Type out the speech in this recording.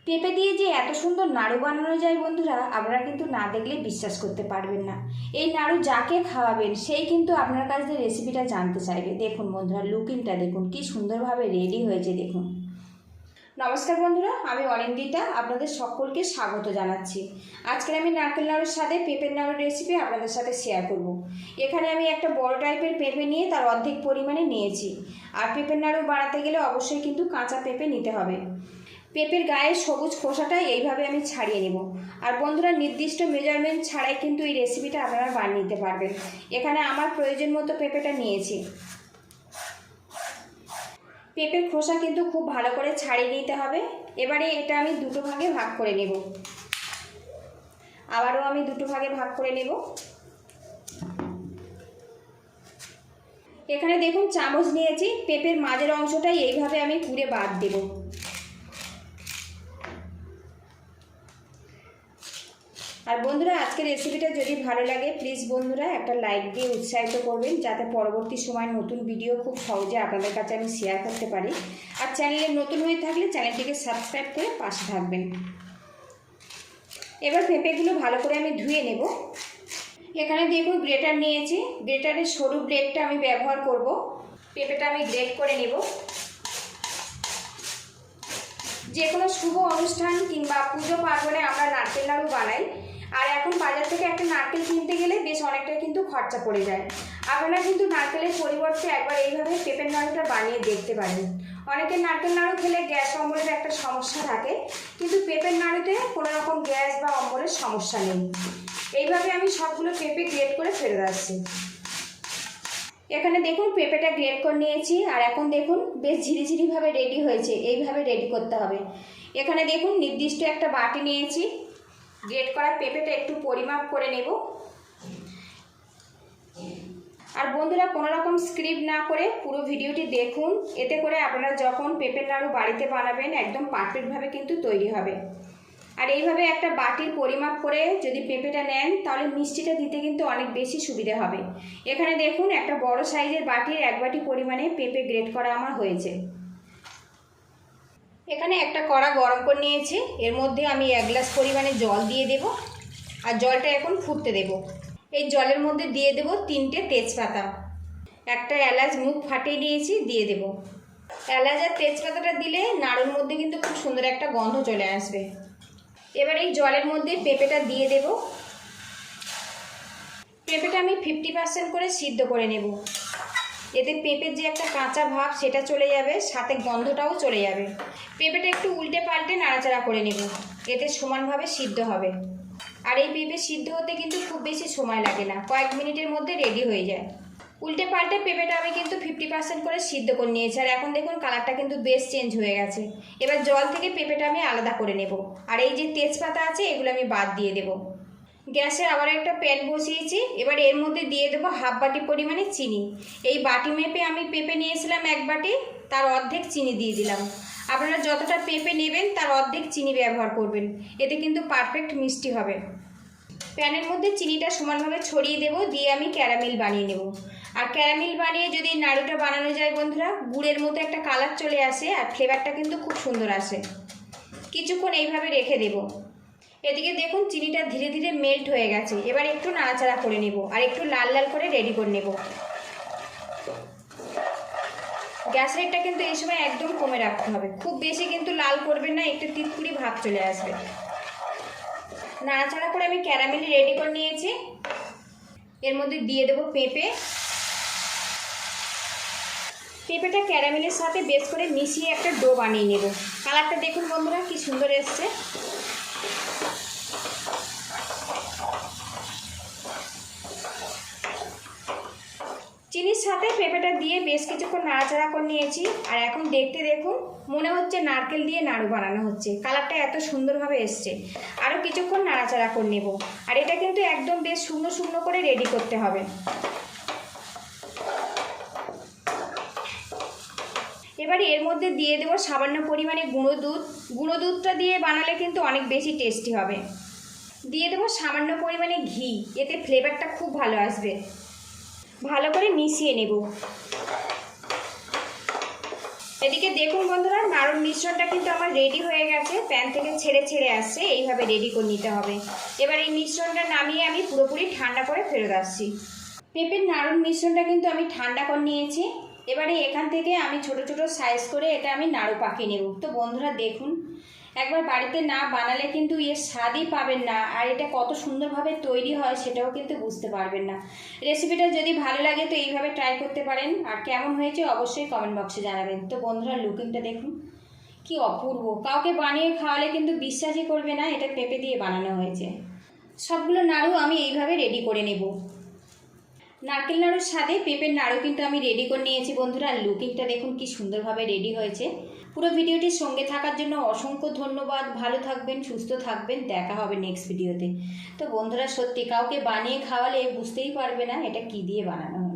পেঁপে দিয়ে যে এত সুন্দর নাড়ু বানানো যায় বন্ধুরা, আপনারা কিন্তু না দেখলে বিশ্বাস করতে পারবেন না। এই নাড়ু যাকে খাওয়াবেন সেই কিন্তু আপনার কাছ থেকে রেসিপিটা জানতে চাইবে। দেখুন বন্ধুরা, লুকিংটা দেখুন কি সুন্দরভাবে রেডি হয়েছে দেখুন। নমস্কার বন্ধুরা, আমি অনিন্দিতা, আপনাদের সকলকে স্বাগত জানাচ্ছি। আজকে আমি নারকেল নাড়ুর সাথে পেঁপের নাড়ুর রেসিপি আপনাদের সাথে শেয়ার করব। এখানে আমি একটা বড় টাইপের পেঁপে নিয়ে তার অর্ধেক পরিমাণে নিয়েছি। আর পেঁপের নাড়ু বানাতে গেলে অবশ্যই কিন্তু কাঁচা পেঁপে নিতে হবে। পেঁপের গায়ের সবুজ খোসাটা এইভাবে আমি ছাড়িয়ে নেব। আর বন্ধুরা, নির্দিষ্ট মেজারমেন্ট ছাড়াই কিন্তু এই রেসিপিটা আপনারা বানিয়ে নিতে পারবেন। এখানে আমার প্রয়োজন মতো পেঁপেটা নিয়েছি। পেঁপের খোসা কিন্তু খুব ভালো করে ছাড়িয়ে নিতে হবে। এবারে এটা আমি দুটো ভাগে ভাগ করে নেব। আবারও আমি দুটো ভাগে ভাগ করে নেব। এখানে দেখুন চামচ নিয়েছি, পেঁপের মাঝের অংশটাই এইভাবে আমি কুড়ে বাদ দেব। আর বন্ধুরা, আজকের রেসিপিটা যদি ভালো লাগে প্লিজ বন্ধুরা একটা লাইক দিয়ে উৎসাহিত করবেন, যাতে পরবর্তী সময় নতুন ভিডিও খুব সহজে আপনাদের কাছে আমি শেয়ার করতে পারি। আর চ্যানেলে নতুন হয়ে থাকলে চ্যানেলটিকে সাবস্ক্রাইব করে পাশে থাকবেন। এবার পেঁপেগুলো ভালো করে আমি ধুয়ে নেব। এখানে দেখুন গ্রেটার নিয়েছি, গ্রেটারের সরু ব্লেডটা আমি ব্যবহার করব। পেঁপেটা আমি গ্রেট করে নেব। যে কোনো শুভ অনুষ্ঠান কিংবা পুজো পার্বণে আমরা নারকেল নাড়ু বানাই। আর এখন বাজার থেকে একটা নারকেল কিনতে গেলে বেশ অনেকটাই কিন্তু খরচা পড়ে যায়। আপনারা কিন্তু নারকেলের পরিবর্তে একবার এইভাবে পেঁপের নাড়ুটা বানিয়ে দেখতে পারেন। অনেকের নারকেল নাড়ু খেলে গ্যাস অম্বলের একটা সমস্যা থাকে, কিন্তু পেঁপের নাড়ুতে কোনো রকম গ্যাস বা অম্বলের সমস্যা নেই। এইভাবে আমি সবগুলো পেঁপে গ্রেট করে ফেলে আসছি। এখানে দেখুন পেঁপেটা গ্রেট করে নিয়েছি। আর এখন দেখুন বেশ ঝিরিঝিরিভাবে রেডি হয়েছে, এইভাবে রেডি করতে হবে। এখানে দেখুন নির্দিষ্ট একটা বাটি নিয়েছি। গ্রেট করা পেঁপেটা একটু পরিমাপ করে নেব। আর বন্ধুরা, কোনো রকম স্ক্রিপ্ট না করে পুরো ভিডিওটি দেখুন, এতে করে আপনারা যখন পেঁপের নাড়ু বাড়িতে বানাবেন একদম পারফেক্টভাবে কিন্তু তৈরি হবে। আর এইভাবে একটা বাটির পরিমাপ করে যদি পেঁপেটা নেন তাহলে মিষ্টিটা দিতে কিন্তু অনেক বেশি সুবিধা হবে। এখানে দেখুন একটা বড় সাইজের বাটির এক বাটি পরিমাণে পেঁপে গ্রেট করা আমার হয়েছে। এখানে একটা কড়া গরম করে নিয়েছি, এর মধ্যে আমি 1 গ্লাস পরিমাণে জল দিয়ে দেব। আর জলটা এখন ফুটতে দেব। এই জলের মধ্যে দিয়ে দেব 3টে তেজপাতা, একটা এলাচ মুখ ফাটিয়ে নিয়েছি দিয়ে দেব। এলাচ আর তেজপাতাটা দিলে নাড়ুর মধ্যে কিন্তু খুব সুন্দর একটা গন্ধ চলে আসবে। এবার এই জলের মধ্যে পেঁপেটা দিয়ে দেব। পেঁপেটা আমি 50% করে সিদ্ধ করে নেব। এতে পেঁপের যে একটা কাঁচা ভাব সেটা চলে যাবে, সাথে গন্ধটাও চলে যাবে। পেঁপেটা একটু উল্টে পাল্টে নাড়াচাড়া করে নেব, এতে সমানভাবে সিদ্ধ হবে। আর এই পেঁপে সিদ্ধ হতে কিন্তু খুব বেশি সময় লাগে না, কয়েক মিনিটের মধ্যে রেডি হয়ে যায়। উল্টে পাল্টে পেঁপেটা আমি কিন্তু 50% করে সিদ্ধ করে নিয়েছি। আর এখন দেখুন কালারটা কিন্তু বেশ চেঞ্জ হয়ে গেছে। এবার জল থেকে পেঁপেটা আমি আলাদা করে নেব। আর এই যে তেজপাতা আছে এগুলো আমি বাদ দিয়ে দেব। গ্যাসে আবার একটা প্যান বসিয়েছি। এবার এর মধ্যে দিয়ে দেবো হাফ বাটি পরিমাণে চিনি। এই বাটি মেপে আমি পেঁপে নিয়েছিলাম 1 বাটি, তার অর্ধেক চিনি দিয়ে দিলাম। আপনারা যতটা পেঁপে নেবেন তার অর্ধেক চিনি ব্যবহার করবেন, এতে কিন্তু পারফেক্ট মিষ্টি হবে। প্যানের মধ্যে চিনিটা সমানভাবে ছড়িয়ে দেব, দিয়ে আমি ক্যারামেল বানিয়ে নেব। আর ক্যারামেল বানিয়ে যদি নাড়ুটা বানানো যায় বন্ধুরা, গুড়ের মতো একটা কালার চলে আসে আর ফ্লেভারটা কিন্তু খুব সুন্দর আসে। কিছুক্ষণ এইভাবে রেখে দেব। এদিকে দেখুন চিনিটা ধীরে ধীরে মেল্ট হয়ে গেছে। এবার একটু নাড়াচাড়া করে নেব আর একটু লাল লাল করে রেডি করে নেব। গ্যাস রেটটা কিন্তু এই সময় একদম কমে রাখতে হবে, খুব বেশি কিন্তু লাল করবেন না, একটু তিতকুড়ি ভাব চলে আসবে। নাড়াচাড়া করে আমি ক্যারামেল রেডি করে নিয়েছি। এর মধ্যে দিয়ে দেবো পেঁপে। পেঁপেটা ক্যারামেলের সাথে বেশ করে মিশিয়ে একটা ডো বানিয়ে নেব। কালারটা দেখুন বন্ধুরা কি সুন্দর এসছে। চিনির সাথে পেঁপেটা দিয়ে বেশ কিছুক্ষণ নাড়াচাড়া করে নিয়েছি। আর এখন দেখতে দেখুন মনে হচ্ছে নারকেল দিয়ে নাড়ু বানানো হচ্ছে, কালারটা এত সুন্দরভাবে এসছে। আরও কিছুক্ষণ নাড়াচাড়া করে নেব। আর এটা কিন্তু একদম বেশ শুকনো শুকনো করে রেডি করতে হবে। এবার এর মধ্যে দিয়ে দেবো সামান্য পরিমাণে গুঁড়ো দুধ। গুঁড়ো দুধটা দিয়ে বানালে কিন্তু অনেক বেশি টেস্টি হবে। দিয়ে দেবো সামান্য পরিমাণে ঘি, এতে ফ্লেভারটা খুব ভালো আসবে। ভালো করে মিশিয়ে নেব। এদিকে দেখুন বন্ধুরা, নাড়ুর মিশ্রণটা কিন্তু আমার রেডি হয়ে গেছে, প্যান থেকে ছেড়ে ছেড়ে আসছে, এইভাবে রেডি করে নিতে হবে। এবার এই মিশ্রণটা নামিয়ে আমি পুরোপুরি ঠান্ডা করে ফেরত আসছি। পেঁপের নাড়ুর মিশ্রণটা কিন্তু আমি ঠান্ডা করে নিয়েছি। এবারে এখান থেকে আমি ছোট ছোট সাইজ করে এটা আমি নাড়ু পাকিয়ে নেব। তো বন্ধুরা দেখুন, একবার বাড়িতে না বানালে কিন্তু এর স্বাদই পাবেন না, আর এটা কত সুন্দরভাবে তৈরি হয় সেটাও কিন্তু বুঝতে পারবেন না। রেসিপিটা যদি ভালো লাগে তো এইভাবে ট্রাই করতে পারেন, আর কেমন হয়েছে অবশ্যই কমেন্ট বক্সে জানাবেন। তো বন্ধুরা লুকিংটা দেখুন কি অপূর্ব, কাউকে বানিয়ে খাওয়ালে কিন্তু বিশ্বাসই করবে না এটা পেঁপে দিয়ে বানানো হয়েছে। সবগুলো নাড়ু আমি এইভাবে রেডি করে নেব। নারকেল নাড়ুর স্বাদে পেঁপের নাড়ু কিন্তু আমি রেডি করে নিয়েছি বন্ধুরা। আর লুকিংটা দেখুন কি সুন্দরভাবে রেডি হয়েছে। পুরো ভিডিওটির সঙ্গে থাকার জন্য অসংখ্য ধন্যবাদ। ভালো থাকবেন, সুস্থ থাকবেন, দেখা হবে নেক্সট ভিডিওতে। তো বন্ধুরা সত্যি কাউকে বানিয়ে খাওয়ালে বুঝতেই পারবে না এটা কি দিয়ে বানানো হয়।